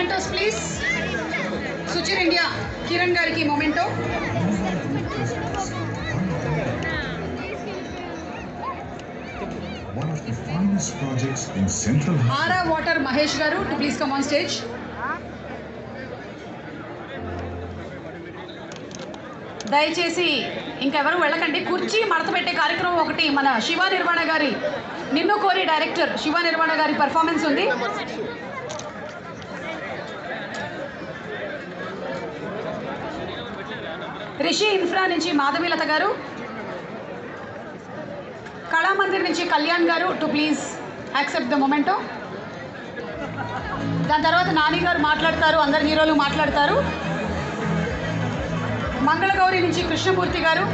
Mementos please. Suchir India Kiran గారికి memento. One of the finest projects in Central. Ara Water Mahesh garu to please come on stage. దయచేసి ఇంకెవరు వెళ్ళకండి. కుర్చీ మడత పెట్టే కార్యక్రమం ఒకటి మన శివ నిర్వాణ గారి నిన్ను కోరి డైరెక్టర్ శివ నిర్వాణ గారి పర్ఫార్మెన్స్ ఉంది. రిషి ఇన్ఫ్రా నుంచి మాధవీలత గారు, కళామందిర్ నుంచి కళ్యాణ్ గారు to please accept the memento. దాని తర్వాత నాని గారు మాట్లాడతారు, అందరు హీరోలు మాట్లాడతారు. మంగళగౌరి నుంచి కృష్ణమూర్తి గారు,